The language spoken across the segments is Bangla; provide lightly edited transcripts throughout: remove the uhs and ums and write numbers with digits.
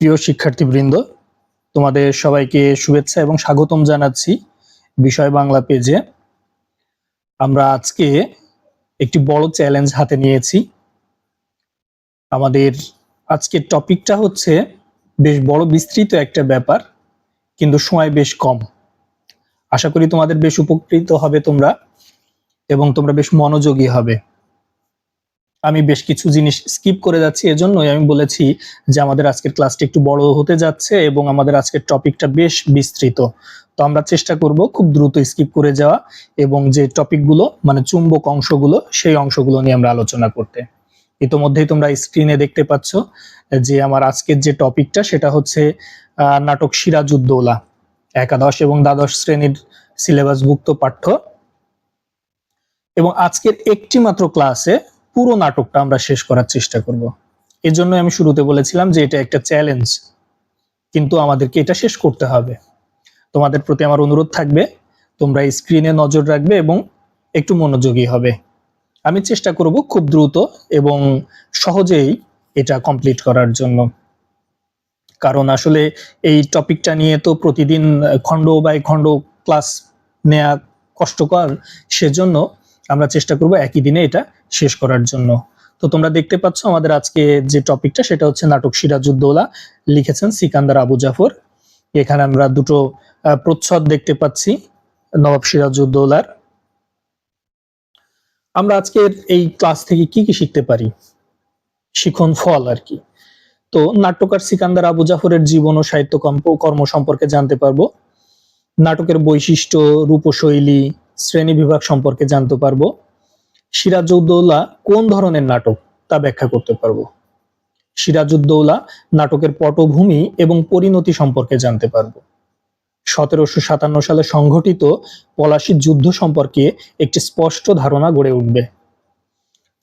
প্রিয় শিক্ষার্থীবৃন্দ, তোমাদের সবাইকে শুভেচ্ছা এবং স্বাগতম জানাচ্ছি বিষয় বাংলা পেজে। আমরা আজকে একটি বড় চ্যালেঞ্জ হাতে নিয়েছি। আমাদের আজকের টপিকটা হচ্ছে বেশ বড় বিস্তৃত একটা ব্যাপার, কিন্তু সময় বেশ কম। আশা করি তোমাদের বেশ উপকৃত হবে তোমরা এবং তোমরা বেশ মনোযোগী হবে। আমি বেশ কিছু জিনিস স্কিপ করে যাচ্ছি, এজন্যই আমি বলেছি যে আমাদের আজকের ক্লাসটা একটু বড় হতে যাচ্ছে এবং আমাদের আজকের টপিকটা বেশ বিস্তৃত। তো আমরা চেষ্টা করব খুব দ্রুত স্কিপ করে যাওয়া এবং যে টপিকগুলো মানে চুম্বক অংশগুলো সেই অংশগুলো নিয়ে আমরা আলোচনা করতে। ইতোমধ্যেই তোমরা স্ক্রিনে দেখতে পাচ্ছ যে আমার আজকের যে টপিকটা সেটা হচ্ছে নাটক সিরাজউদ্দৌলা, একাদশ এবং দ্বাদশ শ্রেণীর সিলেবাসভুক্ত পাঠ্য। এবং আজকের একটি মাত্র ক্লাসে পুরো নাটকটা আমরা শেষ করার চেষ্টা করব। এজন্য আমি শুরুতে বলেছিলাম যে এটা একটা চ্যালেঞ্জ, কিন্তু আমাদেরকে এটা শেষ করতে হবে। তোমাদের প্রতি আমার অনুরোধ থাকবে তোমরা স্ক্রিনে নজর রাখবে এবং একটু মনোযোগী হবে। আমি চেষ্টা করব খুব দ্রুত এবং সহজেই এটা কমপ্লিট করার জন্য, কারণ আসলে এই টপিকটা নিয়ে তো প্রতিদিন খণ্ড বাই খণ্ড ক্লাস নেওয়া কষ্টকর, সেজন্য আমরা চেষ্টা করব একই দিনে এটা শেষ করার জন্য। তো তোমরা দেখতে পাচ্ছ আমাদের আজকে যে টপিকটা সেটা হচ্ছে নাটক সিরাজউদ্দৌলা, লিখেছেন সিকান্দার আবু জাফর। এখানে আমরা দুটো প্রচ্ছদ দেখতে পাচ্ছি নবাব সিরাজউদ্দৌলার। আমরা আজকের এই ক্লাস থেকে কি কি শিখতে পারি, শিখন ফল আর কি। তো নাট্যকার সিকান্দার আবু জাফরের জীবন ও সাহিত্য কর্ম সম্পর্কে জানতে পারবো, নাটকের বৈশিষ্ট্য, রূপশৈলী, শ্রেণী বিভাগ সম্পর্কে জানতে পারবো, সিরাজউদ্দৌলা কোন ধরনের নাটক তা ব্যাখ্যা করতে পারবো, সিরাজউদ্দৌলা নাটকের পটভূমি এবং পরিণতি সম্পর্কে জানতে পারবো, 1757 সালে সংঘটিত পলাশীর যুদ্ধ সম্পর্কে একটি স্পষ্ট ধারণা গড়ে উঠবে,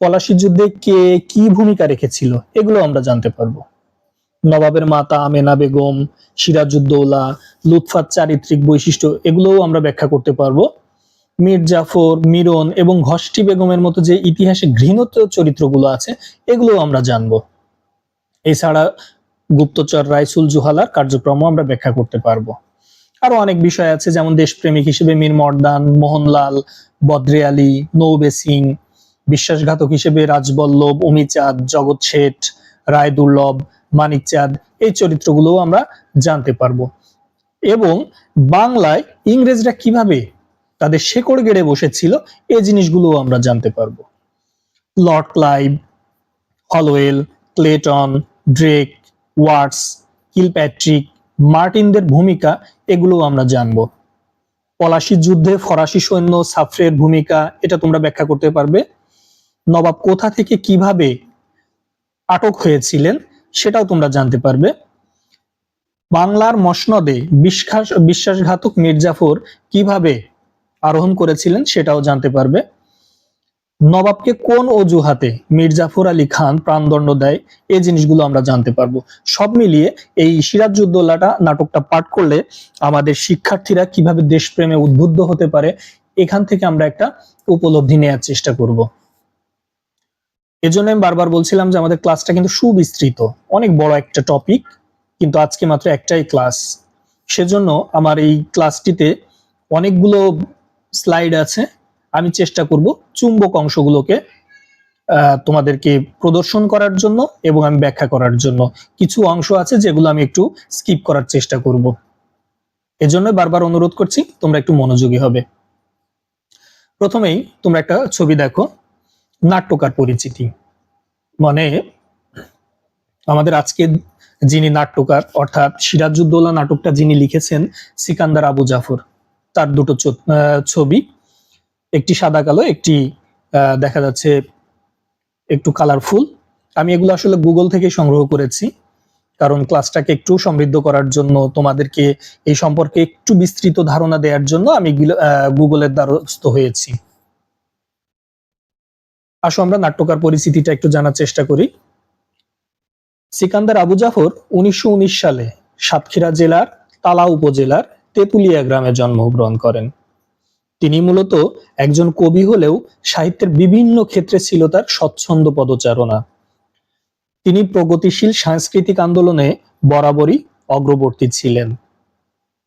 পলাশীর যুদ্ধে কে কি ভূমিকা রেখেছিল এগুলো আমরা জানতে পারবো, নবাবের মাতা আমেনা বেগম, সিরাজউদ্দৌলা, লুৎফার চারিত্রিক বৈশিষ্ট্য এগুলোও আমরা ব্যাখ্যা করতে পারবো, মীর জাফর, মিরন এবং ঘষ্টি বেগমের মতো যে ইতিহাসে ঘৃণিত চরিত্রগুলো আছে এগুলোও আমরা জানবো। এছাড়া গুপ্তচর রাইসুল জুহালার কার্যক্রম আমরা ব্যাখ্যা করতে পারবো। আরো অনেক বিষয় আছে, যেমন দেশপ্রেমিক হিসেবে মীর মর্দান, মোহনলাল, বদ্রে আলী, নৌবে সিং, বিশ্বাসঘাতক হিসেবে রাজবল্লভ, অমিচাঁদ, জগৎ শেঠ, রায় দুর্লভ, মানিক চাঁদ, এই চরিত্রগুলোও আমরা জানতে পারবো। এবং বাংলায় ইংরেজরা কিভাবে তাদের শেকড় গেড়ে বসেছিল এই জিনিসগুলো আমরা জানতে পারবো। Lord Clive, Holwell, Clayton, Drake, Watts, Kilpatrick, মার্টিনদের ভূমিকা এগুলো আমরা জানবো। পলাশীর যুদ্ধে ফরাসি সৈন্য সাফরের ভূমিকা এটা তোমরা ব্যাখ্যা করতে পারবে। নবাব কোথা থেকে কিভাবে আটক হয়েছিলেন সেটাও তোমরা জানতে পারবে। বাংলার মসনদে বিশ্বাসঘাতক মীর জাফর কিভাবে আরোহণ করেছিলেন সেটাও জানতে পারবে। নবাবকে কোন অজুহাতে মীর জাফর আলী খান প্রাণদণ্ড দেয় এই জিনিসগুলো আমরা জানতে পারবো। সব মিলিয়ে এই সিরাজউদ্দৌলাটা নাটকটা পাঠ করলে আমাদের শিক্ষার্থীরা কিভাবে দেশপ্রেমে উদ্বুদ্ধ হতে পারে এখান থেকে আমরা একটা উপলব্ধি নেওয়ার চেষ্টা করব। এজন্য আমি বারবার বলছিলাম যে আমাদের ক্লাসটা কিন্তু সুবিস্তৃত, অনেক বড় একটা টপিক, কিন্তু আজকে মাত্র একটাই ক্লাস। সেজন্য আমার এই ক্লাসটিতে অনেকগুলো স্লাইড আছে। আমি চেষ্টা করব চুম্বক অংশগুলোকে তোমাদেরকে প্রদর্শন করার জন্য এবং আমি ব্যাখ্যা করার জন্য। কিছু অংশ আছে যেগুলো আমি একটু স্কিপ করার চেষ্টা করব, এজন্য বারবার অনুরোধ করছি তোমরা একটু মনোযোগী হবে। প্রথমেই তোমরা একটা ছবি দেখো, নাট্যকার পরিচিতি। মানে আমাদের আজকে যিনি নাট্যকার অর্থাৎ সিরাজউদ্দৌলা নাটকটা যিনি লিখেছেন সিকান্দার আবু জাফর, তার দুটো ছবি, একটি সাদা কালো, একটি দেখা যাচ্ছে একটু কালারফুল। আমি এগুলো আসলে গুগল থেকে সংগ্রহ করেছি, কারণ ক্লাসটাকে একটু সমৃদ্ধ করার জন্য, তোমাদেরকে এই সম্পর্কে একটু বিস্তৃত ধারণা দেওয়ার জন্য আমি গুগলের দ্বারস্থ হয়েছি। আসো আমরা নাট্যকার পরিচিতিটা একটু জানার চেষ্টা করি। সিকান্দার আবু জাফর 1919 সালে সাতক্ষীরা জেলার তালা উপজেলার তেতুলিয়া গ্রামে জন্মগ্রহণ করেন। তিনি মূলত একজন কবি হলেও সাহিত্যের বিভিন্ন ক্ষেত্রে ছিল তার স্বচ্ছন্দ পদচারণা। তিনি প্রগতিশীল সাংস্কৃতিক আন্দোলনে বরাবরই অগ্রবর্তী ছিলেন।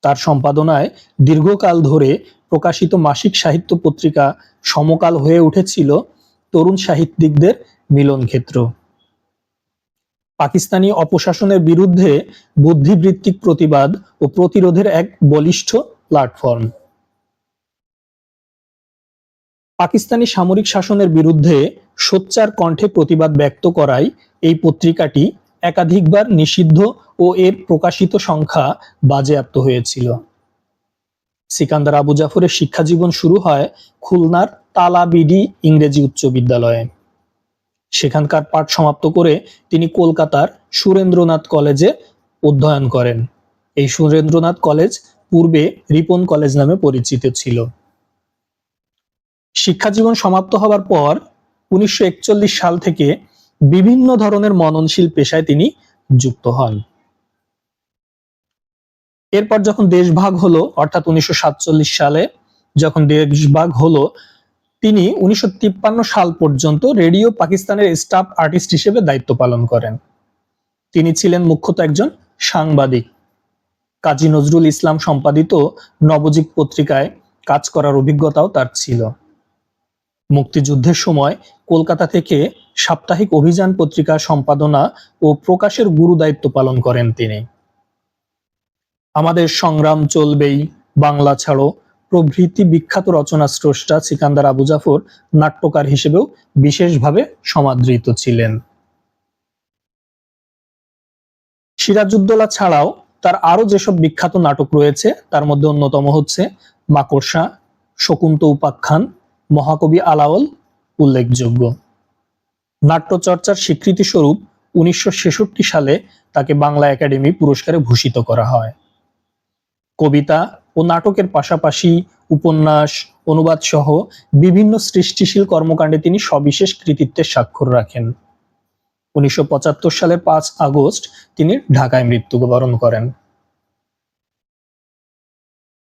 তার সম্পাদনায় দীর্ঘকাল ধরে প্রকাশিত মাসিক সাহিত্য পত্রিকা সমকাল হয়ে উঠেছিল তরুণ সাহিত্যিকদের মিলনক্ষেত্র। পাকিস্তানি অপশাসনের বিরুদ্ধে বুদ্ধিবৃত্তিক প্রতিবাদ ও প্রতিরোধের এক বলিষ্ঠ প্ল্যাটফর্ম। পাকিস্তানি সামরিক শাসনের বিরুদ্ধে সোচ্চার কণ্ঠে প্রতিবাদ ব্যক্ত করায় এই পত্রিকাটি একাধিকবার নিষিদ্ধ ও এর প্রকাশিত সংখ্যা বাজেয়াপ্ত হয়েছিল। সিকান্দার আবু জাফরের শিক্ষাজীবন শুরু হয় খুলনার তালাবিডি ইংরেজি উচ্চ বিদ্যালয়ে। সেখানকার পাঠ সমাপ্ত করে তিনি কলকাতার সুরেন্দ্রনাথ কলেজে অধ্যয়ন করেন। এই সুরেন্দ্রনাথ কলেজ পূর্বে রিপন কলেজ নামে পরিচিত ছিল। শিক্ষাজীবন সমাপ্ত হবার পর 1941 সাল থেকে বিভিন্ন ধরনের মননশীল পেশায় তিনি যুক্ত হন। এরপর যখন দেশভাগ হলো, অর্থাৎ 1947 সালে যখন দেশভাগ হলো, তিনি 1953 সাল পর্যন্ত রেডিও পাকিস্তানের স্টাফ আর্টিস্ট হিসেবে দায়িত্ব পালন করেন। তিনি ছিলেন মুখ্যত একজন সাংবাদিক। কাজী নজরুল ইসলাম সম্পাদিত নবযুগ পত্রিকায় কাজ করার অভিজ্ঞতাও তার ছিল। মুক্তিযুদ্ধের সময় কলকাতা থেকে সাপ্তাহিক অভিযান পত্রিকা সম্পাদনা ও প্রকাশের গুরু দায়িত্ব পালন করেন তিনি। আমাদের সংগ্রাম চলবেই, বাংলা ছাড়ো প্রভৃতি বিখ্যাত রচনা স্রষ্টা সিকান্দার আবু জাফর নাট্যকার হিসেবেও বিশেষভাবে সমাদৃত ছিলেন। সিরাজউদ্দৌলা ছাড়াও তার আরো যেসব বিখ্যাত নাটক রয়েছে তার মধ্যে অন্যতম হচ্ছে মাকড়সা, শকুন্ত উপাখ্যান, মহাকবি আলাওল উল্লেখযোগ্য। নাট্যচর্চার স্বীকৃতিস্বরূপ 1966 সালে তাকে বাংলা একাডেমি পুরস্কারে ভূষিত করা হয়। কবিতা ও নাটকের পাশাপাশি উপন্যাস, অনুবাদ সহ বিভিন্ন সৃষ্টিশীল কর্মকাণ্ডে তিনি সবিশেষ কৃতিত্বের স্বাক্ষর রাখেন। 1975 সালের 5 আগস্ট তিনি ঢাকায় মৃত্যুবরণ করেন।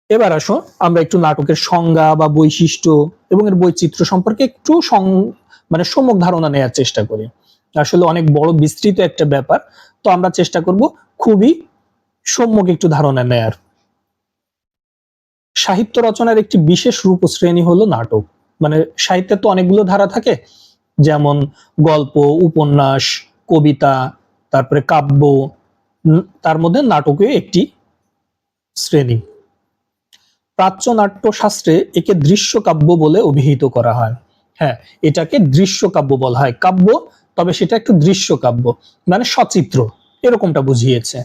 এবার আসো আমরা একটু নাটকের সংজ্ঞা বা বৈশিষ্ট্য এবং এর বৈচিত্র্য সম্পর্কে একটু সম্যক ধারণা নেওয়ার চেষ্টা করি। আসলে অনেক বড় বিস্তৃত একটা ব্যাপার, তো আমরা চেষ্টা করব খুবই সম্যক একটু ধারণা নেয়ার। সাহিত্য রচনার একটি বিশেষ রূপ ও শ্রেণী হলো নাটক। সাহিত্যের তো অনেকগুলো ধারা থাকে, যেমন গল্প, উপন্যাস, কবিতা, তারপরে কাব্য, তার মধ্যে নাটকীয় একটি শ্রেণী। প্রাচ্য নাট্যশাস্ত্রে একে দৃশ্যকাব্য বলে অভিহিত করা হয়। হ্যাঁ, এটাকে দৃশ্যকাব্য বলা হয়। কাব্য, তবে সেটা একটু দৃশ্যকাব্য, সচিত্র, এরকমটা বুঝিয়েছে।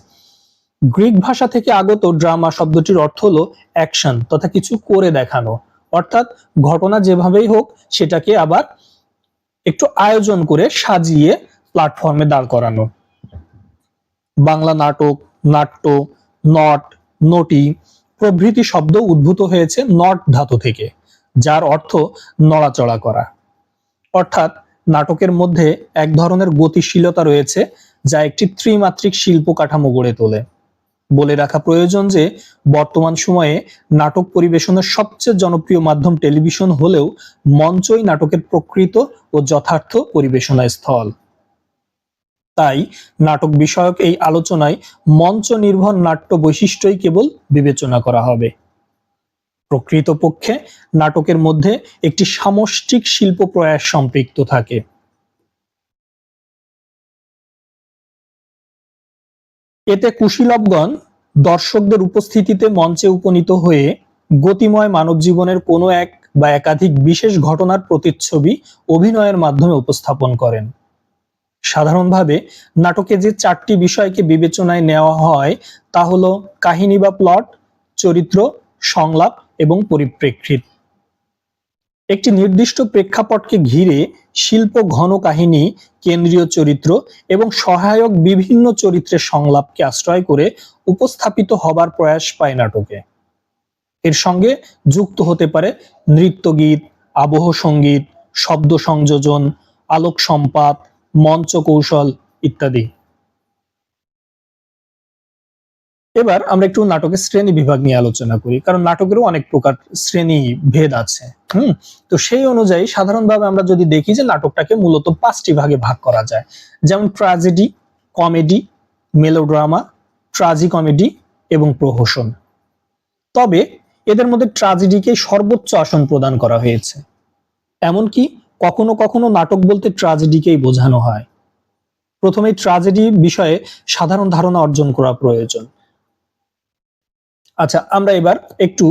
গ্রিক ভাষা থেকে আগত ড্রামা শব্দটির অর্থ হলো অ্যাকশন তথা কিছু করে দেখানো, অর্থাৎ ঘটনা যেভাবেই হোক সেটাকে আবার একটু আয়োজন করে সাজিয়ে প্ল্যাটফর্মে দাঁড় করানো। বাংলা নাটক, নাট্য, নট, নটি প্রভৃতি শব্দ উদ্ভূত হয়েছে নট ধাতু থেকে, যার অর্থ নড়াচড়া করা। অর্থাৎ নাটকের মধ্যে এক ধরনের গতিশীলতা রয়েছে যা একটি ত্রিমাত্রিক শিল্প কাঠামো গড়ে তোলে। বলে রাখা প্রয়োজন যে বর্তমান সময়ে নাটক পরিবেশনের সবচেয়ে জনপ্রিয় মাধ্যম টেলিভিশন হলেও মঞ্চই নাটকের প্রকৃত ও যথার্থ পরিবেশনা স্থল। তাই নাটক বিষয়ক এই আলোচনায় মঞ্চ নির্ভর নাট্য বৈশিষ্ট্যই কেবল বিবেচনা করা হবে। প্রকৃতপক্ষে নাটকের মধ্যে একটি সামষ্টিক শিল্প প্রয়াস সম্পৃক্ত থাকে। এতে কুশীলবগণ দর্শকদের উপস্থিতিতে মঞ্চে উপনীত হয়ে গতিময় মানব জীবনের কোনো এক বা একাধিক বিশেষ ঘটনার প্রতিচ্ছবি অভিনয়ের মাধ্যমে উপস্থাপন করেন। সাধারণভাবে নাটকে যে 4টি বিষয়কে বিবেচনায় নেওয়া হয় তা হলো কাহিনী বা প্লট, চরিত্র, সংলাপ এবং পরিপ্রেক্ষিত। একটি নির্দিষ্ট প্রেক্ষাপটকে ঘিরে শিল্প ঘন কাহিনী, কেন্দ্রীয় চরিত্র এবং সহায়ক বিভিন্ন চরিত্রের সংলাপকে আশ্রয় করে উপস্থাপিত হবার প্রয়াস পায় নাটকে। এর সঙ্গে যুক্ত হতে পারে নৃত্যগীত, আবহ সঙ্গীত, শব্দ সংযোজন, আলোক সম্পাত, মঞ্চ কৌশল ইত্যাদি। এবার আমরা একটু নাটকের শ্রেণী বিভাগ নিয়ে আলোচনা করি, কারণ নাটকেরও অনেক প্রকার শ্রেণী ভেদ আছে। তো সেই অনুযায়ী সাধারণভাবে আমরা যদি দেখি যে নাটকটাকে মূলত 5টি ভাগে ভাগ করা যায়, যেমন ট্র্যাজেডি, কমেডি, মেলোড্রামা, ট্রাজিকমেডি এবং প্রহসন। তবে এদের মধ্যে ট্র্যাজেডিকে সর্বোচ্চ আসন প্রদান করা হয়েছে। এমনকি কখনো কখনো নাটক বলতে ট্র্যাজেডিকেই বোঝানো হয়। প্রথমে ট্র্যাজেডি বিষয়ে সাধারণ ধারণা অর্জন করা প্রয়োজন। আচ্ছা, আমরা এবার একটু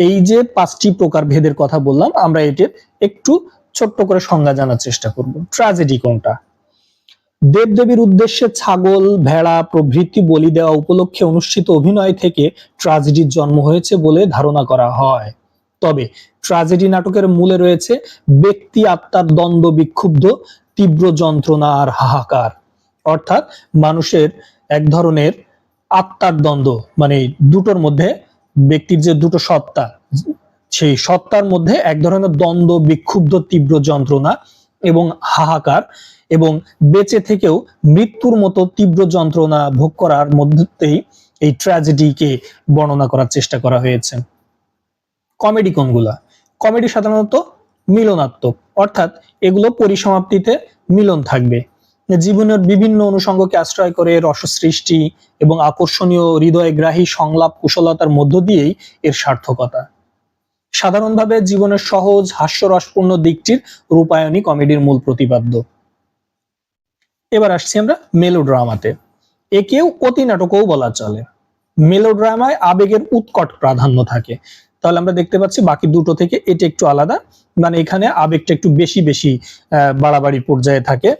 এই যে 5টি প্রকার ভেদের কথা বললাম, আমরা এটির একটু ছোট্ট করে সংজ্ঞা জানার চেষ্টা করব। ট্র্যাজেডি কোনটা? দেবদেবীর উদ্দেশ্যে ছাগল, ভেড়া প্রভৃতি বলি দেওয়া উপলক্ষে অনুষ্ঠিত অভিনয় থেকে ট্র্যাজেডির জন্ম হয়েছে বলে ধারণা করা হয়। তবে ট্র্যাজেডি নাটকের মূলে রয়েছে ব্যক্তি আত্মার দ্বন্দ্ব, বিক্ষুব্ধ তীব্র যন্ত্রণা আর হাহাকার। অর্থাৎ মানুষের এক ধরনের আত্মার দ্বন্দ্ব, মানে দুটোর মধ্যে ব্যক্তির যে দুটো সত্তা, সেই সত্তার মধ্যে এক ধরনের দ্বন্দ্ব, বিক্ষুব্ধ তীব্র যন্ত্রণা এবং হাহাকার, এবং বেঁচে থেকেও মৃত্যুর মতো তীব্র যন্ত্রণা ভোগ করার মধ্যেই এই ট্র্যাজেডিকে বর্ণনা করার চেষ্টা করা হয়েছে। কমেডি কোনগুলা? কমেডি সাধারণত মিলনাত্মক, অর্থাৎ এগুলো পরিসমাপ্তিতে মিলন থাকবে। জীবনের বিভিন্ন অনুষঙ্গকে আশ্রয় করে রস সৃষ্টি এবং আকর্ষণীয় হৃদয়গ্রাহী সংলাপ কুশলতার মধ্য দিয়েই এর সার্থকতা। সাধারণভাবে জীবনের সহজ হাস্যরসপূর্ণ দিকটির রূপায়ণই কমেডির মূল প্রতিপাদ্য। এবার আসছি আমরা মেলোড্রামাতে। একেও অতি নাটকও বলা চলে। মেলোড্রামায় আবেগের উৎকট প্রাধান্য থাকে। তাহলে আমরা দেখতে পাচ্ছি বাকি দুটো থেকে এটা একটু আলাদা, মানে এখানে আবেগটা একটু বেশি বেশি বাড়াবাড়ি পর্যায়ে থাকে।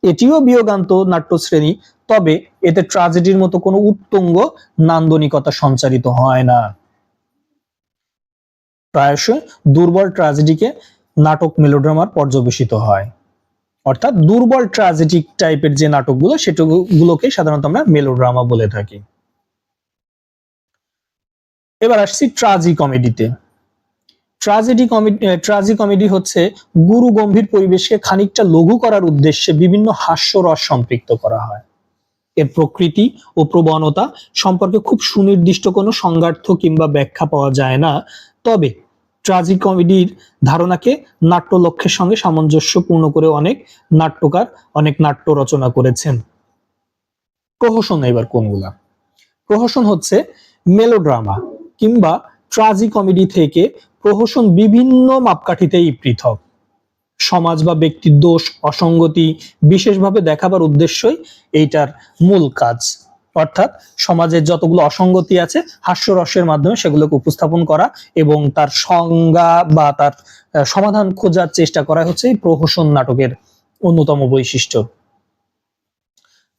এটিও বিয়োগান্ত নাট্যশ্রেণী, তবে এতে ট্র্যাজেডির মতো কোনো উত্তুঙ্গ নান্দনিকতা সঞ্চারিত হয় না। প্রায়শই দুর্বল ট্র্যাজেডিকে নাটক মেলোড্রামার পর্যবেসিত হয়। অর্থাৎ দুর্বল ট্র্যাজেডিক টাইপের যে নাটকগুলো, সেগুলোকে সাধারণত আমরা মেলোড্রামা বলে থাকি। এবার আসছি ট্রাজিকমেডিতে। ট্রাজিকমেডি হচ্ছে গুরু গম্ভীর পরিবেশকে খানিকটা লঘু করার উদ্দেশ্যে বিভিন্ন হাস্যরস সম্পৃক্ত করা হয়। এর প্রকৃতি ও প্রবণতা সম্পর্কে খুব সুনির্দিষ্ট কোনো সংজ্ঞার্থ কিংবা ব্যাখ্যা পাওয়া যায় না। তবে ট্রাজিকমেডির ধারণাকে নাট্য লক্ষ্যের সঙ্গে সামঞ্জস্যপূর্ণ করে অনেক নাট্যকার অনেক নাট্য রচনা করেছেন। প্রহসন এবার কোনগুলা? প্রহসন হচ্ছে মেলোড্রামা কিংবা ট্রাজিকমেডি থেকে প্রহসন বিভিন্ন মাপকাঠিতেই পৃথক। সমাজ বা ব্যক্তির দোষ, অসঙ্গতি বিশেষভাবে দেখাবার উদ্দেশ্যই এইটার মূল কাজ। অর্থাৎ সমাজের যতগুলো অসঙ্গতি আছে হাস্যরসের মাধ্যমে সেগুলোকে উপস্থাপন করা এবং তার সংজ্ঞা বা তার সমাধান খোঁজার চেষ্টা করা হচ্ছে এই প্রহসন নাটকের অন্যতম বৈশিষ্ট্য।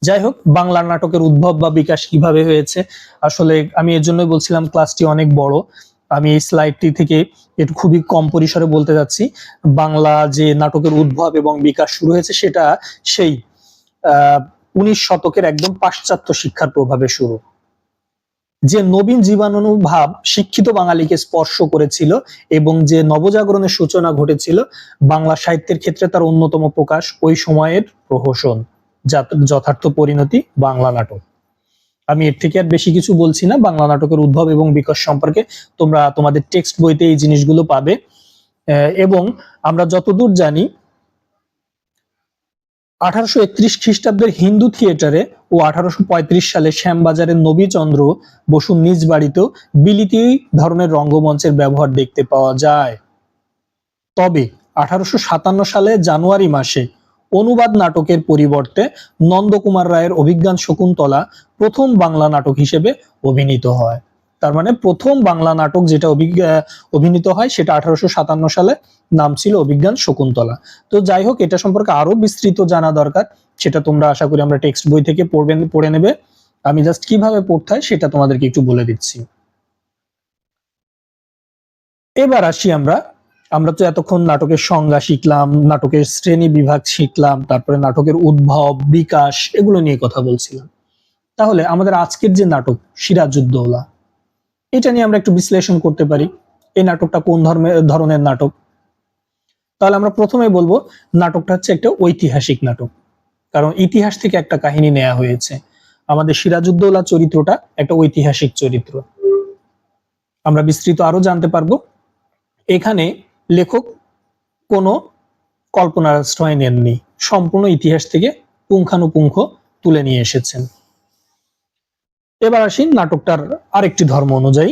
যাই হোক, বাংলা নাটকের উদ্ভব বা বিকাশ কিভাবে হয়েছে, আসলে আমি এর জন্যই বলছিলাম ক্লাসটি অনেক বড়। আমি এই স্লাইডটি থেকে একটু খুবই কম পরিসরে বলতে যাচ্ছি। বাংলা যে নাটকের উদ্ভব এবং বিকাশ শুরু হয়েছে সেটা সেই 19 শতকের একদম পাশ্চাত্য শিক্ষার প্রভাবে শুরু। যে নবীন জীবনানুভাব শিক্ষিত বাঙালিকে স্পর্শ করেছিল এবং যে নবজাগরণের সূচনা ঘটেছিল বাংলা সাহিত্যের ক্ষেত্রে, তার অন্যতম প্রকাশ ওই সময়ের প্রহসন, যথার্থ পরিণতি বাংলা নাটক। আমি এর থেকে আর বেশি কিছু বলছি না। বাংলা নাটকের উদ্ভব এবং বিকাশ সম্পর্কে তোমরা তোমাদের টেক্সট বইতে এই জিনিসগুলো পাবে। এবং আমরা যতদূর জানি 1831 খ্রিস্টাব্দের হিন্দু থিয়েটারে ও 1835 সালে শ্যামবাজারের নবীচন্দ্র বসুর নিজ বাড়িতেও বিলিতি ধরনের রঙ্গমঞ্চের ব্যবহার দেখতে পাওয়া যায়। তবে 1857 সালে জানুয়ারি মাসে অনুবাদ নাটকের পরিবর্তে নন্দকুমার রায়ের অভিজ্ঞান শকুন্তলা প্রথম বাংলা নাটক হিসেবে অভিনীত হয়। তার মানে প্রথম বাংলা নাটক যেটা অভিনীত হয় সেটা 1857 সালে, নাম ছিল অভিজ্ঞান শকুন্তলা। তো যাই হোক, এটা সম্পর্কে আরো বিস্তৃত জানা দরকার, সেটা তোমরা আশা করি আমরা টেক্সট বই থেকে পড়ে নেবে। আমি জাস্ট কিভাবে পড়তে হয় সেটা তোমাদেরকে একটু বলে দিচ্ছি। এবার আসি আমরা তো এতক্ষণ নাটকের সংজ্ঞা শিখলাম, নাটকের শ্রেণী বিভাগ শিখলাম, তারপরে নাটকের উদ্ভব বিকাশ এগুলো নিয়ে কথা বলছিলাম। তাহলে আমাদের আজকের যে নাটক সিরাজউদ্দৌলা, এটা নিয়ে আমরা একটু বিশ্লেষণ করতে পারি। এই নাটকটা কোন ধরনের নাটক? তাহলে আমরা প্রথমে বলবো নাটকটা হচ্ছে একটা ঐতিহাসিক নাটক, কারণ ইতিহাস থেকে একটা কাহিনী নেওয়া হয়েছে। আমাদের সিরাজউদ্দৌলা চরিত্রটা একটা ঐতিহাসিক চরিত্র। আমরা বিস্তৃত আরো জানতে পারবো। এখানে লেখক কোনো কল্পনার আশ্রয় নেননি, সম্পূর্ণ ইতিহাস থেকে পুঙ্খানুপুঙ্খ তুলে নিয়ে এসেছেন। এবার আসি নাটকটার আরেকটি ধর্ম অনুযায়ী।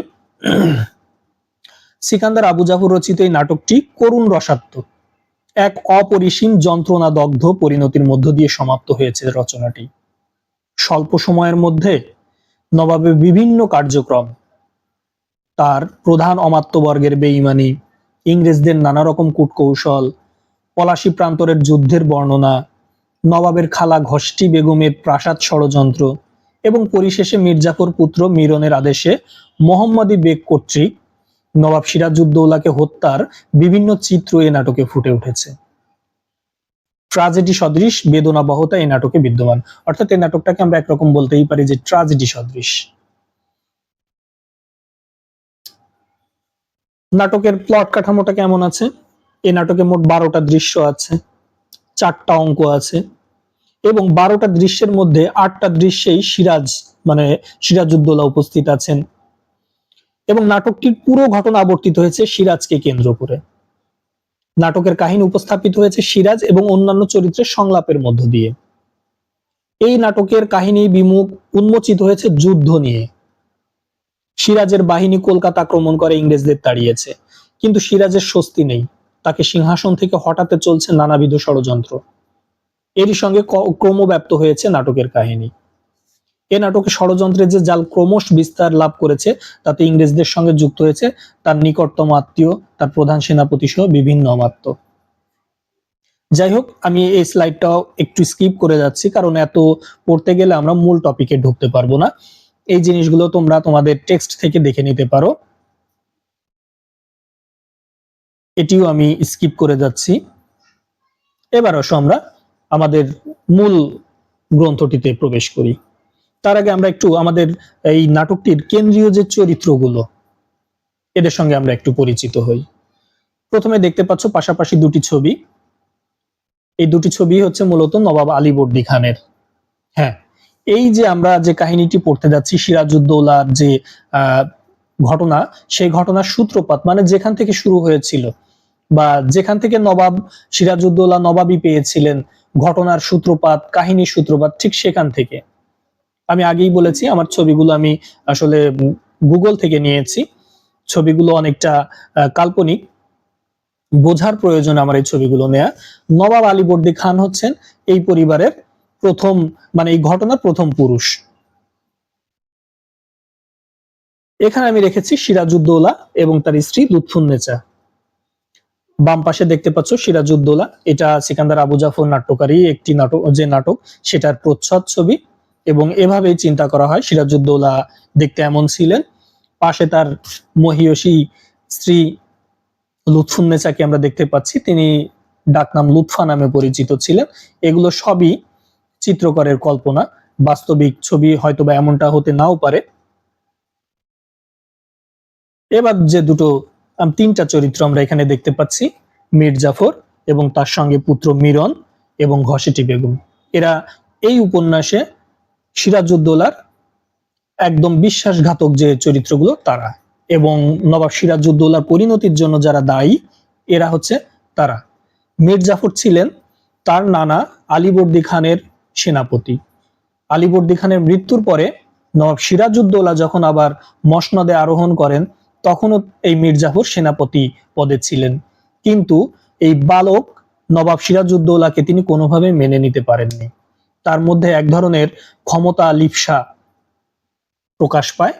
সিকান্দার আবু জাফর রচিত এই নাটকটি করুণ রসাত্মক, এক অপরিসীম যন্ত্রণা দগ্ধ পরিণতির মধ্য দিয়ে সমাপ্ত হয়েছে রচনাটি। স্বল্প সময়ের মধ্যে নবাবের বিভিন্ন কার্যক্রম, তার প্রধান অমাত্যবর্গের বেঈমানি, ইংরেজদের নানা রকম কূটকৌশল, পলাশী প্রান্তরের যুদ্ধের বর্ণনা, নবাবের খালা ঘষ্টি বেগমের প্রাসাদ ষড়যন্ত্র এবং পরিশেষে মির্জাফর পুত্র মিরনের আদেশে মোহাম্মদী বেগ কর্তৃক নবাব সিরাজউদ্দৌলাকে হত্যার বিভিন্ন চিত্র এই নাটকে ফুটে উঠেছে। ট্রাজেডি সদৃশ বেদনাবহতা এই নাটকে বিদ্যমান, অর্থাৎ এই নাটকটাকে আমরা একরকম বলতেই পারি যে ট্রাজেডি সদৃশ। নাটকের প্লট কাঠামোটা কেমন আছে? এই নাটকে মোট 12টা দৃশ্য আছে, 4টা অঙ্ক আছে এবং 12টা দৃশ্যের মধ্যে 8টা দৃশ্যেই সিরাজউদ্দৌলা উপস্থিত আছেন এবং নাটকটির পুরো ঘটনা আবর্তিত হয়েছে সিরাজকে কেন্দ্র করে। নাটকের কাহিনী উপস্থাপিত হয়েছে সিরাজ এবং অন্যান্য চরিত্রের সংলাপের মধ্য দিয়ে। এই নাটকের কাহিনী বিমুখ উন্মোচিত হয়েছে যুদ্ধ নিয়ে। সিরাজের বাহিনী কলকাতা আক্রমণ করে ইংরেজদের তাড়িয়েছে, কিন্তু সিরাজের স্বস্তি নেই, তাকে সিংহাসন থেকে হটাতে চলছে নানাবিধ ষড়যন্ত্র। এরই সঙ্গে ক্রমব্যাপ্ত হয়েছে নাটকের কাহিনী। এ নাটকে ষড়যন্ত্রের যে জাল ক্রমশ বিস্তার লাভ করেছে, তাতে ইংরেজদের সঙ্গে যুক্ত হয়েছে তার নিকটতম আত্মীয়, তার প্রধান সেনাপতি সহ বিভিন্ন অমাত্য। যাই হোক, আমি এই স্লাইডটাও একটু স্কিপ করে যাচ্ছি, কারণ এত পড়তে গেলে আমরা মূল টপিকে ঢুকতে পারবো না। এই জিনিসগুলো তোমরা তোমাদের টেক্সট থেকে দেখে নিতে পারো। এটিও আমি স্কিপ করে যাচ্ছি। এবার আসো আমরা আমাদের মূল গ্রন্থটিতে প্রবেশ করি। তার আগে আমরা একটু আমাদের এই নাটকটির কেন্দ্রীয় যে চরিত্রগুলো, এদের সঙ্গে আমরা একটু পরিচিত হই। প্রথমে দেখতে পাচ্ছ পাশাপাশি দুটি ছবি। এই দুটি ছবি হচ্ছে মূলত নবাব আলীবর্দী খানের। হ্যাঁ, এই যে আমরা যে কাহিনীটি পড়তে যাচ্ছি, সিরাজউদ্দৌলার যে ঘটনা, সেই ঘটনার সূত্রপাত মানে যেখান থেকে শুরু হয়েছিল বা যেখান থেকে নবাব সিরাজউদ্দৌলা নবাবী পেয়েছিলেন, ঘটনার সূত্রপাত, কাহিনীর সূত্রপাত ঠিক সেখান থেকে। আমি আগেই বলেছি আমার ছবিগুলো আমি আসলে গুগল থেকে নিয়েছি। ছবিগুলো অনেকটা কাল্পনিক, বোঝার প্রয়োজন আমার এই ছবিগুলো নেয়া। নবাব আলীবর্দী খান হচ্ছেন এই পরিবারের প্রথম, মানে এই ঘটনার প্রথম পুরুষ। এখানে আমি রেখেছি সিরাজউদ্দৌলা এবং তার স্ত্রী লুৎফুন্নেছা। বাম পাশে দেখতে পাচ্ছ সিরাজউদ্দৌলা, এটা সিকান্দার আবু জাফর নাট্যকারী একটি নাটক সেটার প্রচ্ছদ ছবি, এবং এভাবেই চিন্তা করা হয় সিরাজউদ্দৌলা দেখতে এমন ছিলেন। পাশে তার মহিয়সী স্ত্রী লুৎফুন্নেছাকে আমরা দেখতে পাচ্ছি, তিনি ডাকনাম লুৎফা নামে পরিচিত ছিলেন। এগুলো সবই চিত্রকরের কল্পনা, বাস্তবিক ছবি হয়তোবা এমনটা হতে নাও পারে। এবার যে তিনটা চরিত্র আমরা এখানে দেখতে পাচ্ছি, মির্জাফর এবং তার সঙ্গে পুত্র মিরন এবং ঘসেটি বেগম, এরা এই উপন্যাসে সিরাজউদ্দৌলার একদম বিশ্বাসঘাতক যে চরিত্রগুলো তারা, এবং নবাব সিরাজউদ্দৌলার পরিণতির জন্য যারা দায়ী এরা হচ্ছে তারা। মির্জাফর ছিলেন তার নানা আলীবর্দী খানের সেনাপতি। আলীবর্দী খানের মৃত্যুর পরে নবাব সিরাজউদ্দৌলা যখন আবার মসনদে আরোহণ করেন, তখনও এই মির্জাফর সেনাপতি পদে ছিলেন, কিন্তু এই বালক নবাব সিরাজউদ্দৌলাকে তিনি কোনোভাবে মেনে নিতে পারেননি। তার মধ্যে এক ধরনের ক্ষমতা লিপ্সা প্রকাশ পায়।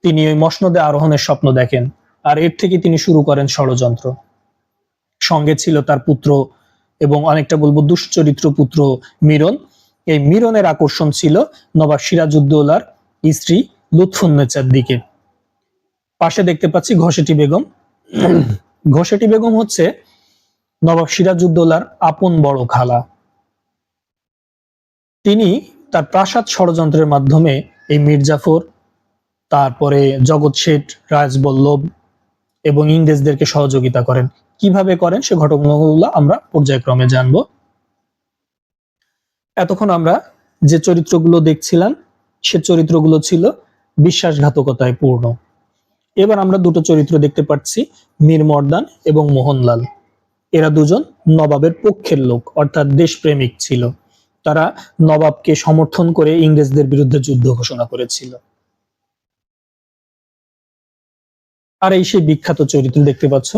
তিনি ওই মসনদে আরোহণের স্বপ্ন দেখেন, আর এর থেকে তিনি শুরু করেন ষড়যন্ত্র। সঙ্গে ছিল তার পুত্র এবং অনেকটা বলবো দুশ্চরিত্র পুত্র মিরন। এই মিরনের আকর্ষণ ছিল নবাব সিরাজউদ্দৌলার স্ত্রী লুৎফুন্নেছার দিকে। পাশে দেখতে পাচ্ছি ঘসেটি বেগম। ঘসেটি বেগম হচ্ছে নবাব সিরাজউদ্দৌলার আপন বড় খালা। তিনি তার প্রাসাদ ষড়যন্ত্রের মাধ্যমে এই মির্জাফর, তারপরে জগৎ শেঠ, রাজবল্লভ এবং ইংরেজদেরকে সহযোগিতা করেন। কিভাবে করেন সে ঘটনাগুলো আমরা পর্যায়ক্রমে জানবো। এতক্ষণ আমরা যে চরিত্রগুলো দেখছিলাম সে চরিত্রগুলো ছিল বিশ্বাসঘাতকতায় পূর্ণ। এবার আমরা দুটো চরিত্র দেখতে পাচ্ছি, মীর মর্দান এবং মোহনলাল। এরা দুজন নবাবের পক্ষের লোক, অর্থাৎ দেশপ্রেমিক ছিল। তারা নবাবকে সমর্থন করে ইংরেজদের বিরুদ্ধে যুদ্ধ ঘোষণা করেছিল। আর এই সেই বিখ্যাত চরিত্র দেখতে পাচ্ছ,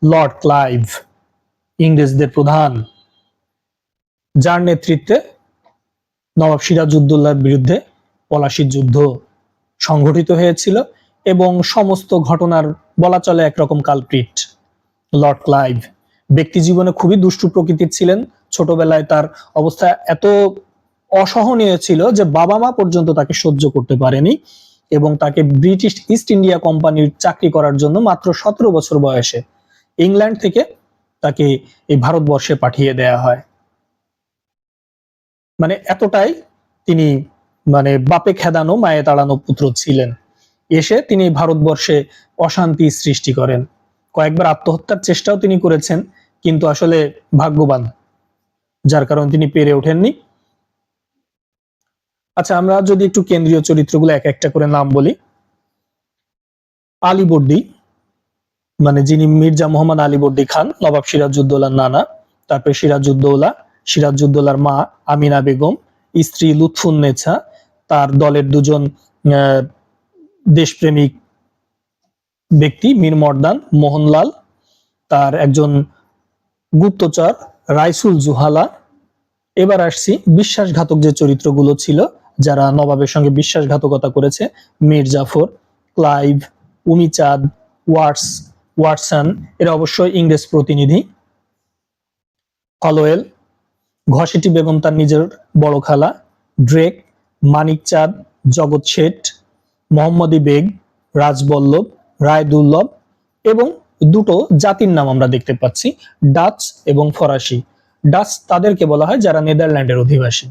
লর্ড ক্লাইভ, ইংরেজদের প্রধান, যার নেতৃত্বে নবাব সিরাজউদ্দৌলার বিরুদ্ধে পলাশির যুদ্ধ সংঘটিত হয়েছিল এবং সমস্ত ঘটনার বলা চলে একরকম কালপ্রিট লর্ড ক্লাইভ। ব্যক্তি জীবনে খুবই দুষ্টু প্রকৃতির ছিলেন। ছোটবেলায় তার অবস্থা এত অসহনীয় ছিল যে বাবা মা পর্যন্ত তাকে সহ্য করতে পারেনি এবং তাকে ব্রিটিশ ইস্ট ইন্ডিয়া কোম্পানির চাকরি করার জন্য মাত্র 17 বছর বয়সে ইংল্যান্ড থেকে তাকে এই ভারতবর্ষে পাঠিয়ে দেয়া হয়। মানে এতটাই তিনি মানে বাপে খেদানো মায়ে তাড়ানো পুত্র ছিলেন। এসে তিনি ভারতবর্ষে অশান্তি সৃষ্টি করেন। কয়েকবার আত্মহত্যার চেষ্টাও তিনি করেছেন, কিন্তু আসলে ভাগ্যবান, যার কারণে তিনি পেরে ওঠেননি। আচ্ছা, আমরা যদি একটু কেন্দ্রীয় চরিত্রগুলো এক একটা করে নাম বলি। আলীবর্দী, মানে যিনি মির্জা মোহাম্মদ আলীবর্দী খান, নবাব সিরাজউদ্দৌলার নানা। তারপরে সিরাজউদ্দৌলা, সিরাজউদ্দৌলার মা আমিনা বেগম, স্ত্রী লুৎফুন্নেছা, তার দলের দুজন দেশপ্রেমিক ব্যক্তি মীর মর্দান, মোহনলাল, তার একজন গুপ্তচর রাইসুল জুহালা। এবার আসছি বিশ্বাসঘাতক যে চরিত্রগুলো ছিল, যারা নবাবের সঙ্গে বিশ্বাসঘাতকতা করেছে, মীর জাফর, ক্লাইভ, উমিচাঁদ, ওয়াটসন, এরা অবশ্যই ইংরেজ প্রতিনিধি। কলোয়েল, ঘসেটি বেগম তার নিজের বড় খালা, ড্রেক, মানিকচাঁদ, জগৎ শেঠ, মোহাম্মদী বেগ, রাজবল্লভ, রায় দুর্লভ এবং দুটো জাতির নাম আমরা দেখতে পাচ্ছি, ডাচ এবং ফরাসি। ডাচ তাদেরকে বলা হয় যারা নেদারল্যান্ডের অধিবাসী,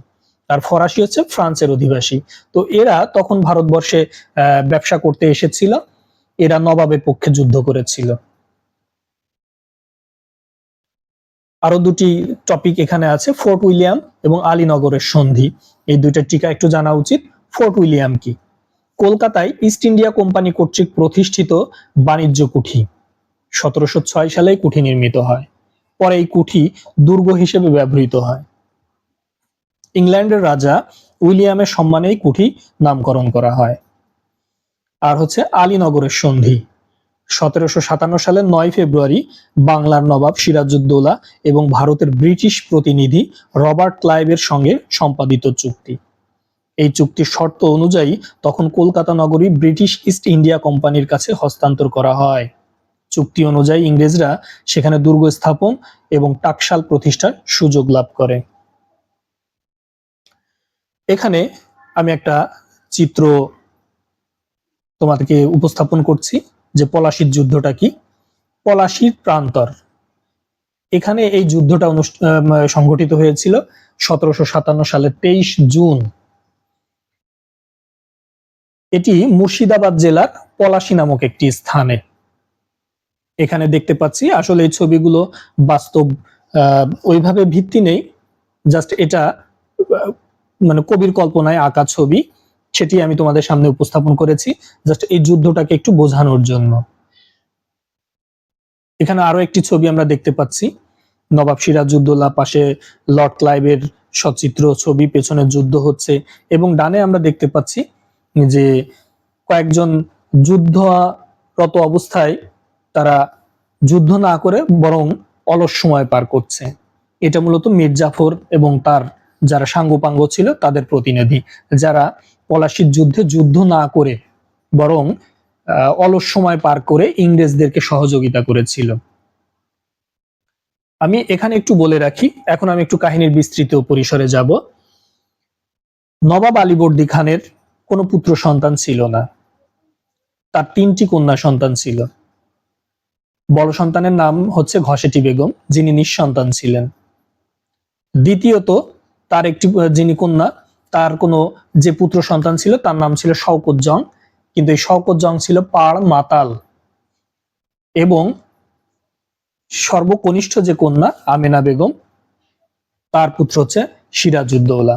আর ফরাসি হচ্ছে ফ্রান্সের অধিবাসী। তো এরা তখন ভারতবর্ষে ব্যবসা করতে এসেছিল, এরা নবাবের পক্ষে যুদ্ধ করেছিল। আরো দুটি টপিক এখানে আছে, ফোর্ট উইলিয়াম এবং আলীনগরের সন্ধি। এই দুইটা টিকা একটু জানা উচিত। ফোর্ট উইলিয়াম কি? কলকাতায় ইস্ট ইন্ডিয়া কোম্পানি কর্তৃক প্রতিষ্ঠিত বাণিজ্য কুঠি। 1706 সালে কুঠি নির্মিত হয়। পরে এই কুঠি দুর্গ হিসেবে ব্যবহৃত হয়। ইংল্যান্ডের রাজা উইলিয়ামের সম্মানে এই কুঠি নামকরণ করা হয়। আর হচ্ছে আলীনগরের সন্ধি। 1757 সালের 9 ফেব্রুয়ারি বাংলার নবাব সিরাজউদ্দৌলা এবং ভারতের ব্রিটিশ প্রতিনিধি রবার্ট ক্লাইভের সঙ্গে সম্পাদিত চুক্তি। এই চুক্তির শর্ত অনুযায়ী তখন কলকাতা নগরী ব্রিটিশ ইস্ট ইন্ডিয়া কোম্পানির কাছে হস্তান্তর করা হয়। চুক্তি অনুযায়ী ইংরেজরা সেখানে দুর্গ স্থাপন এবং টাকশাল প্রতিষ্ঠার সুযোগ লাভ করে। এখানে আমি একটা চিত্র তোমাদেরকে উপস্থাপন করছি যে পলাশির যুদ্ধটা কি। পলাশির প্রান্তর, এখানে এই যুদ্ধটা সংঘটিত হয়েছিল 1757 সালের 23 জুন। এটি মুর্শিদাবাদ জেলার পলাশী নামক একটি স্থানে। এখানে দেখতে পাচ্ছি, আসলে এই ছবিগুলো বাস্তব ওইভাবে ভিত্তি নেই, জাস্ট এটা মানে কবির কল্পনায় আঁকা ছবি, সেটি আমি তোমাদের সামনে উপস্থাপন করেছি জাস্ট এই যুদ্ধটাকে একটু বোঝানোর জন্য। এখানে আরো একটি ছবি আমরা দেখতে পাচ্ছি, নবাব সিরাজউদ্দৌলা, পাশে লর্ড ক্লাইভের সচিত্র ছবি, পেছনে যুদ্ধ হচ্ছে এবং ডানে আমরা দেখতে পাচ্ছি যে কয়েকজন যুদ্ধরত অবস্থায় তারা যুদ্ধ না করে বরং অলস সময় পার করছে। এটা মূলত মীর জাফর এবং তার যারা সাঙ্গপাঙ্গ ছিল তাদের প্রতিনিধি, যারা পলাশির যুদ্ধে যুদ্ধ না করে বরং অলস সময় পার করে ইংরেজদেরকে সহযোগিতা করেছিল। আমি এখানে একটু বলে রাখি, এখন আমি একটু কাহিনীর বিস্তৃত পরিসরে যাব। নবাব আলীবর্দী খানের কোনো পুত্র সন্তান ছিল না, তার 3টি কন্যা সন্তান ছিল। বড় সন্তানের নাম হচ্ছে ঘসেটি বেগম, যিনি নিঃসন্তান ছিলেন। দ্বিতীয়ত তার একটি যিনি কন্যা, তার কোনো যে পুত্র সন্তান ছিল তার নাম ছিল শওকত জং, কিন্তু এই শওকত জং ছিল পাড় মাতাল। এবং সর্বকনিষ্ঠ যে কন্যা আমেনা বেগম, তার পুত্র হচ্ছে সিরাজউদ্দৌলা।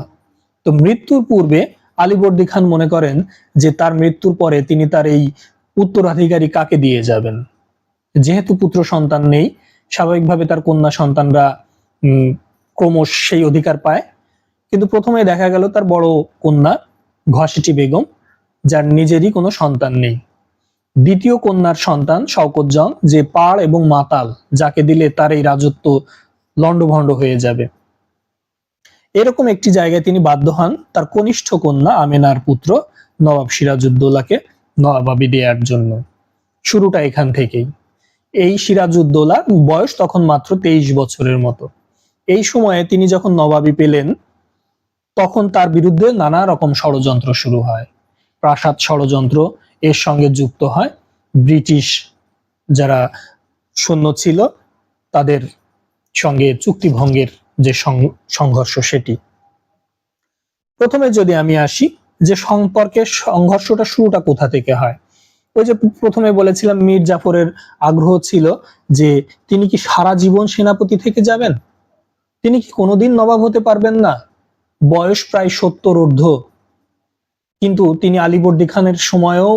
তো মৃত্যুর পূর্বে আলীবর্দী খান মনে করেন যে তার মৃত্যুর পরে তিনি তার এই উত্তরাধিকারী কাকে দিয়ে যাবেন। যেহেতু পুত্র সন্তান নেই, স্বাভাবিকভাবে তার কন্যা সন্তানরা ক্রমশ সেই অধিকার পায়। কিন্তু প্রথমে দেখা গেল তার বড় কন্যা ঘসেটি বেগম, যার নিজেরই কোনো সন্তান নেই, দ্বিতীয় কন্যার সন্তান শওকত জং, যে পাড় এবং মাতাল, যাকে দিলে তার এই রাজত্ব লন্ডভন্ড হয়ে যাবে। এরকম একটি জায়গায় তিনি বাধ্য হন তার কনিষ্ঠ কন্যা আমেনার পুত্র নবাব সিরাজউদ্দৌলাকে নবাবি দেওয়ার জন্য। শুরুটা এখান থেকেই। এই সিরাজউদ্দৌলা বয়স তখন মাত্র 23 বছরের মতো। এই সময়ে তিনি যখন নবাবি পেলেন, তখন তার বিরুদ্ধে নানা রকম ষড়যন্ত্র শুরু হয়। প্রাসাদ ষড়যন্ত্র, এর সঙ্গে যুক্ত হয় ব্রিটিশ যারা সৈন্য ছিল তাদের সঙ্গে চুক্তি ভঙ্গের যে সংঘর্ষ, সেটি। প্রথমে যদি আমি আসি যে সম্পর্কের সংঘর্ষটা শুরুটা কোথা থেকে হয়। ওই যে প্রথমে বলেছিলাম মীর জাফরের আগ্রহ ছিল যে তিনি কি সারা জীবন সেনাপতি থেকে যাবেন, তিনি কি কোনোদিন নবাব হতে পারবেন না। বয়স প্রায় 70 ঊর্ধ্ব, কিন্তু তিনি আলীবর্দী খানের সময়েও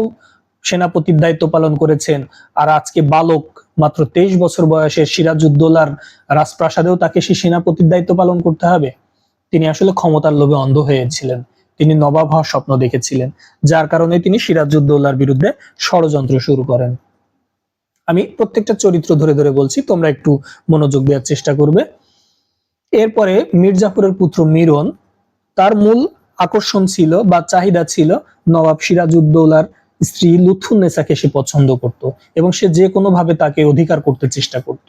সেনাপতির দায়িত্ব পালন করেছেন। আর আজকে বালক মাত্র 23 বছর বয়সের সিরাজউদ্দৌলার রাজপ্রাসাদেও তাকে সেই সেনাপতির দায়িত্ব পালন করতে হবে। তিনি আসলে ক্ষমতার লোভে অন্ধ হয়েছিলেন, তিনি নবাব হওয়ার স্বপ্ন দেখেছিলেন, যার কারণে তিনি সিরাজউদ্দৌলার বিরুদ্ধে ষড়যন্ত্র শুরু করেন। আমি প্রত্যেকটা চরিত্র ধরে ধরে বলছি, তোমরা একটু মনোযোগ দেওয়ার চেষ্টা করবে। এরপরে মীর জাফরের পুত্র মিরন, তার মূল আকর্ষণ ছিল বা চাহিদা ছিল নবাব সিরাজউদ্দৌলার স্ত্রী লুৎফুন্নেসাকে সে পছন্দ করত এবং সে যে কোনো ভাবে তাকে অধিকার করতে চেষ্টা করত।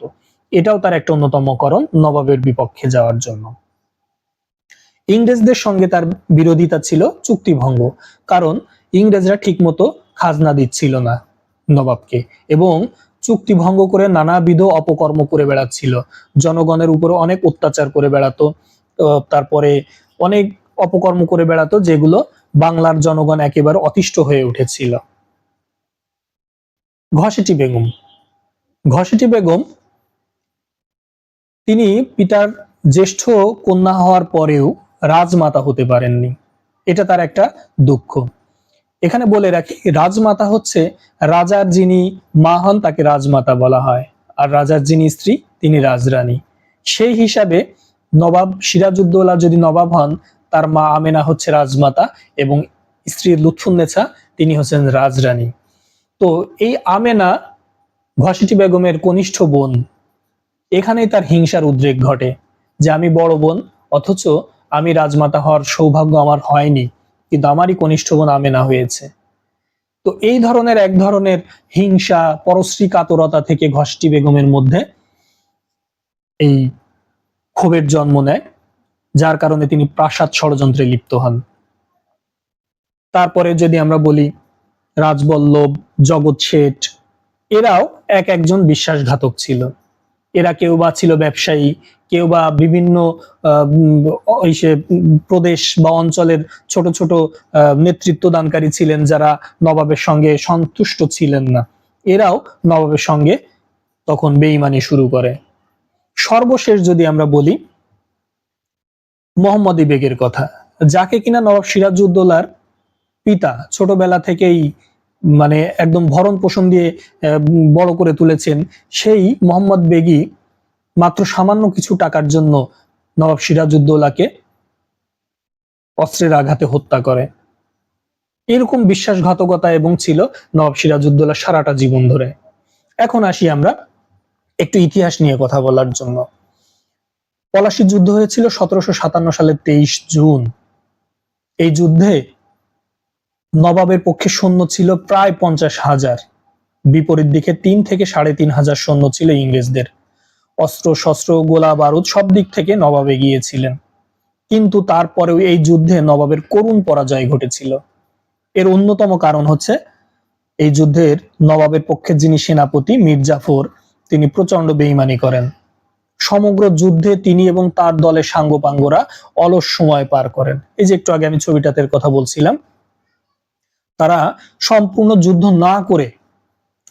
এটাও তার একটা অন্যতম কারণ নবাবের বিপক্ষে যাওয়ার জন্য। ইংরেজদের সঙ্গে তার বিরোধিতা ছিল চুক্তিভঙ্গ, কারণ ইংরেজরা ঠিকমতো খাজনা দিচ্ছিল না নবাবকে এবং চুক্তি ভঙ্গ করে নানাবিধ অপকর্ম করে বেড়াচ্ছিল, জনগণের উপর অনেক অত্যাচার করে বেড়াতো, তারপরে অনেক অপকর্ম করে বেড়াতো, যেগুলো বাংলার জনগণ একেবারে অতিষ্ঠ হয়ে উঠেছিল। ঘসেটি বেগম, ঘসেটি বেগম তিনি পিতার জ্যেষ্ঠ কন্যা হওয়ার পরেও রাজমাতা হতে পারেননি, এটা তার একটা দুঃখ। এখানে বলে রাখি, রাজমাতা হচ্ছে রাজার যিনি মা হন তাকে রাজমাতা বলা হয়, আর রাজার যিনি স্ত্রী তিনি রাজরানী। সেই হিসাবে নবাব সিরাজউদ্দৌলা যদি নবাব হন, তার মা আমেনা হচ্ছে রাজমাতা এবং স্ত্রী লুৎফুন্নেছা তিনি হচ্ছেন রাজরানী। তো এই আমেনা ঘসেটি বেগমের কনিষ্ঠ বোন, এখানেই তার হিংসার উদ্রেক ঘটে যে আমি বড় বোন, অথচ আমি রাজমাতা হওয়ার সৌভাগ্য আমার হয়নি, কিন্তু আমারই কনিষ্ঠ বোন আমেনা হয়েছে। তো এই ধরনের এক ধরনের হিংসা, পরশ্রী কাতরতা থেকে ঘসেটি বেগমের মধ্যে এই ক্ষোভের জন্ম নেয়, যার কারণে তিনি প্রাসাদ ষড়যন্ত্রে লিপ্ত হন। তারপরে যদি আমরা বলি রাজবল্লভ, জগৎ শেঠ, এরাও একজন বিশ্বাসঘাতক ছিল। এরা কেউ বা ছিল ব্যবসায়ী, কেউ বা বিভিন্ন প্রদেশ বা অঞ্চলের ছোট ছোট নেতৃত্ব দানকারী ছিলেন, যারা নবাবের সঙ্গে সন্তুষ্ট ছিলেন না। এরাও নবাবের সঙ্গে তখন বেঈমানি শুরু করে। সর্বশেষ যদি আমরা বলি মোহাম্মদী বেগের কথা, যাকে কিনা নবাব সিরাজউদ্দৌলার পিতা ছোটবেলা থেকেই মানে একদম ভরণ পোষণ দিয়ে বড় করে তুলেছেন, সেই মোহাম্মদ বেগই মাত্র সামান্য কিছু টাকার জন্য নবাব সিরাজউদ্দৌলাকে অস্ত্রের আঘাতে হত্যা করে। এরকম বিশ্বাসঘাতকতা এবং ছিল নবাব সিরাজউদ্দৌলা সারাটা জীবন ধরে। এখন আসি আমরা একটু ইতিহাস নিয়ে কথা বলার জন্য। পলাশী যুদ্ধ হয়েছিল 1757 সালের 23 জুন। এই যুদ্ধে নবাবের পক্ষে সৈন্য ছিল প্রায় 50,000, বিপরীত দিকে 3 থেকে 3,500 সৈন্য ছিল ইংরেজদের। অস্ত্র শস্ত্র, গোলা বারুদ সব দিক থেকে নবাব এগিয়েছিলেন, কিন্তু তারপরেও এই যুদ্ধে নবাবের করুণ পরাজয় ঘটেছিল। এর অন্যতম কারণ হচ্ছে এই যুদ্ধের নবাবের পক্ষে যিনি সেনাপতি মীর জাফর, তিনি প্রচন্ড বেঈমানি করেন। সমগ্র যুদ্ধে তিনি এবং তার দলের সাঙ্গপাঙ্গরা অলস সময় পার করেন। এই যে একটু আগে আমি ছবিটাতে কথা বলছিলাম, তারা সম্পূর্ণ যুদ্ধ না করে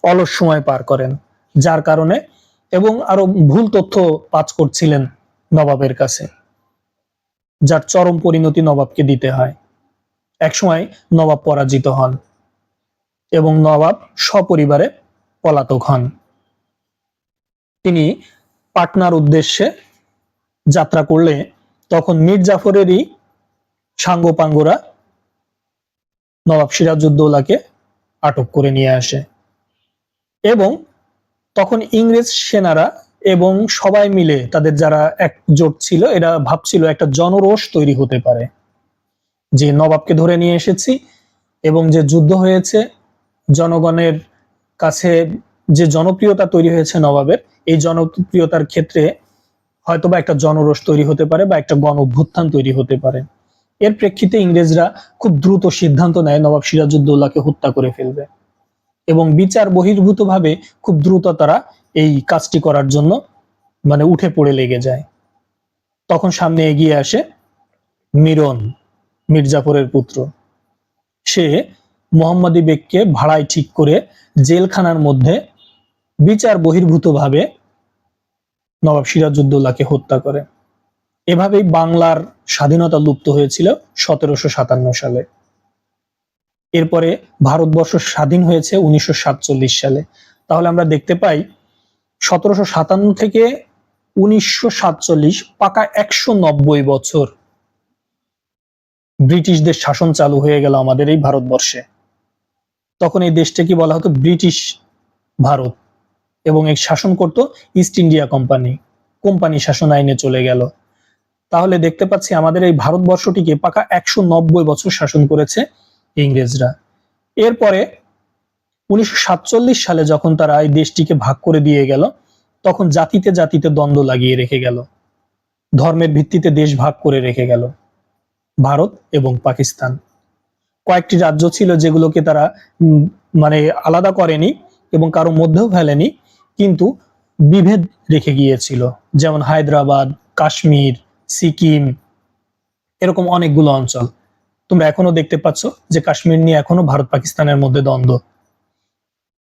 অলস সময় পার করেন, যার কারণে এবং আরো ভুল তথ্য পাচ করছিলেন নবাবের কাছে, যার চরম পরিণতি নবাবকে দিতে হয়। একসময় নবাব পরাজিত হন এবং নবাব সপরিবারে পলাতক হন। তিনি পাটনার উদ্দেশ্যে যাত্রা করলে তখন মীর জাফরেরই সাঙ্গপাঙ্গরা নবাব সিরাজউদ্দৌলাকে আটক করে নিয়ে আসে এবং তখন ইংরেজ সেনারা এবং সবাই মিলে তাদের যারা একজোট ছিল, এরা ভাবছিল একটা জনরোষ তৈরি হতে পারে, যে নবাবকে ধরে নিয়ে এসেছি এবং যে যুদ্ধ হয়েছে, জনগণের কাছে যে জনপ্রিয়তা তৈরি হয়েছে নবাবের, এই জনপ্রিয়তার ক্ষেত্রে হয়তোবা একটা জনরোষ তৈরি হতে পারে বা একটা গণ অভ্যুত্থান তৈরি হতে পারে। এর প্রেক্ষিতে ইংরেজরা খুব দ্রুত সিদ্ধান্ত নেয় নবাব সিরাজউদ্দৌলাকে হত্যা করে ফেলবে এবং বিচার বহির্ভূতভাবে খুব দ্রুত তারা এই কাজটি করার জন্য উঠে পড়ে লেগে যায়। তখন সামনে এগিয়ে আসে মিরন, মির্জাফরের পুত্র। সে মোহাম্মদী বেগকে ভাড়ায় ঠিক করে জেলখানার মধ্যে বিচার বহির্ভূতভাবে নবাব সিরাজউদ্দৌলাকে হত্যা করে। এভাবেই বাংলার স্বাধীনতা লুপ্ত হয়েছিল 1757 সালে। এরপরে ভারতবর্ষ স্বাধীন হয়েছে 1947 সালে। তাহলে আমরা দেখতে পাই 1757 থেকে 1947 পাকা 190 বছর ব্রিটিশদের শাসন চালু হয়ে গেল আমাদের এই ভারতবর্ষে। তখন এই দেশটাকে বলা হতো ব্রিটিশ ভারত এবং এই শাসন করত ইস্ট ইন্ডিয়া কোম্পানি শাসন আইনে চলে গেল। তাহলে দেখতে পাচ্ছি আমাদের এই ভারতবর্ষটিকে পাকা 190 বছর শাসন করেছে ইংরেজরা। এরপরে 1947 সালে যখন তারা এই দেশটিকে ভাগ করে দিয়ে গেল, তখন জাতিতে জাতিতে দ্বন্দ্ব লাগিয়ে রেখে গেল, ধর্মের ভিত্তিতে দেশ ভাগ করে রেখে গেল। ভারত এবং পাকিস্তান কয়েকটি রাজ্য ছিল যেগুলোকে তারা আলাদা করেনি এবং কারো মধ্যেও ফেলেনি, কিন্তু বিভেদ রেখে গিয়েছিল, যেমন হায়দ্রাবাদ, কাশ্মীর, সিকিম, এরকম অনেকগুলো অঞ্চল। তোমরা এখনো দেখতে পাচ্ছ যে কাশ্মীর নিয়ে এখনো ভারত পাকিস্তানের মধ্যে দ্বন্দ্ব।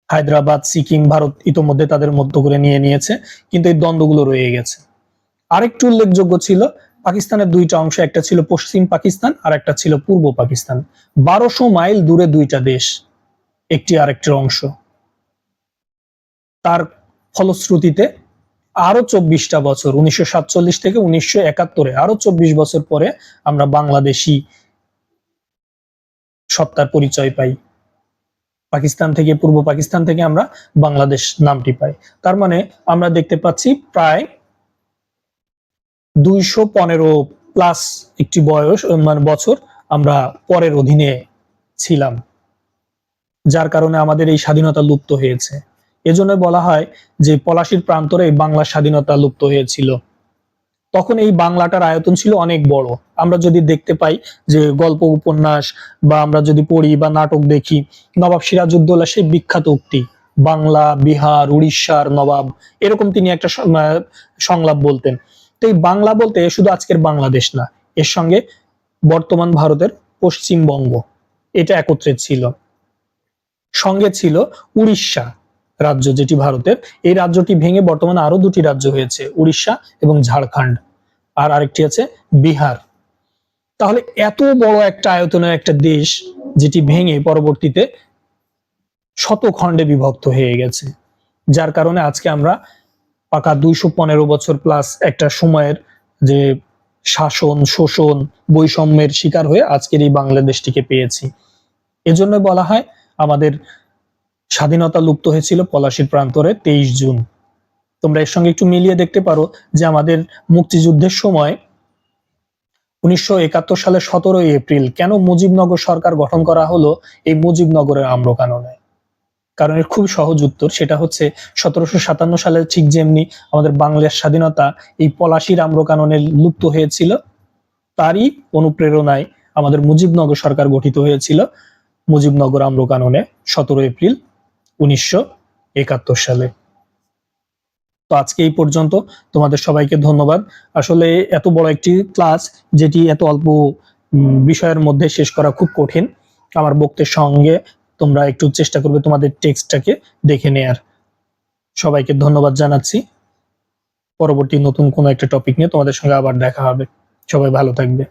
হায়দ্রাবাদ, সিকিম ভারত ইতোমধ্যে তাদের মধ্য করে নিয়ে নিয়েছে, কিন্তু এই দ্বন্দ্বগুলো রয়ে গেছে। আরেকটু উল্লেখযোগ্য ছিল পাকিস্তানের দুইটা অংশ, একটা ছিল পশ্চিম পাকিস্তান আর একটা ছিল পূর্ব পাকিস্তান। 1200 মাইল দূরে দুইটা দেশ, একটি আরেকটির অংশ। তার ফলশ্রুতিতে আরো 24টা বছর, 1947 থেকে 1971 আরো 24 বছর পরে আমরা বাংলাদেশি সত্তার পরিচয় পাই। পাকিস্তান থেকে, পূর্ব পাকিস্তান থেকে আমরা বাংলাদেশ নামটি পাই। তার মানে আমরা দেখতে পাচ্ছি প্রায় 215 প্লাস একটি বয়স বছর আমরা পরের অধীনে ছিলাম, যার কারণে আমাদের এই স্বাধীনতা লুপ্ত হয়েছে। এজন্য বলা হয় যে পলাশির প্রান্তরে বাংলার স্বাধীনতা লুপ্ত হয়েছিল। তখন এই বাংলাটার আয়তন ছিল অনেক বড়। আমরা যদি দেখতে পাই যে গল্প উপন্যাস বা আমরা যদি পড়ি বা নাটক দেখি, নবাব সিরাজউদ্দৌলা সেই বিখ্যাত উক্তি, বাংলা বিহার উড়িষ্যার নবাব, এরকম তিনি একটা সংলাপ বলতেন। তো এই বাংলা বলতে শুধু আজকের বাংলাদেশ না, এর সঙ্গে বর্তমান ভারতের পশ্চিমবঙ্গ এটা একত্রে ছিল। সঙ্গে ছিল উড়িষ্যা রাজ্য, যেটি ভারতের। এই রাজ্যটি ভেঙে বর্তমানে আরো দুটি রাজ্য হয়েছে, উড়িষ্যা এবং ঝাড়খণ্ড, আর আরেকটি আছে বিহার। তাহলে এত বড় একটা আয়তনের একটা দেশ যেটি ভেঙে পরবর্তীতে শত খণ্ডে বিভক্ত হয়ে গেছে, যার কারণে আজকে আমরা পাকা 215 বছর প্লাস একটা সময়ের যে শাসন, শোষণ, বৈষম্যের শিকার হয়ে আজকের এই বাংলাদেশটিকে পেয়েছি। এজন্য বলা হয় আমাদের স্বাধীনতা লুপ্ত হয়েছিল পলাশির প্রান্তরে 23 জুন। তোমরা এর সঙ্গে একটু মিলিয়ে দেখতে পারো যে আমাদের মুক্তিযুদ্ধের সময় 1971 সালের 17 এপ্রিল কেন মুজিবনগর সরকার গঠন করা হলো এই মুজিবনগরের আম্রকাননে। কারণ এর খুব সহজ উত্তর, সেটা হচ্ছে 1757 সালে ঠিক যেমনি আমাদের বাংলার স্বাধীনতা এই পলাশির আম্রকাননে লুপ্ত হয়েছিল, তারই অনুপ্রেরণায় আমাদের মুজিবনগর সরকার গঠিত হয়েছিল মুজিবনগর আম্রকাননে 17 এপ্রিল 1971 সালে। তো আজকে এই পর্যন্ত, তোমাদের সবাইকে ধন্যবাদ। আসলে এত বড় একটি ক্লাস যেটি এত অল্প বিষয়ের মধ্যে শেষ করা খুব কঠিন। আমার বক্তব্যের সঙ্গে তোমরা একটু চেষ্টা করবে তোমাদের টেক্সটটাকে দেখে নেয়ার। সবাইকে ধন্যবাদ জানাচ্ছি। পরবর্তী নতুন কোনো একটা টপিক নিয়ে তোমাদের সঙ্গে আবার দেখা হবে। সবাই ভালো থাকবে।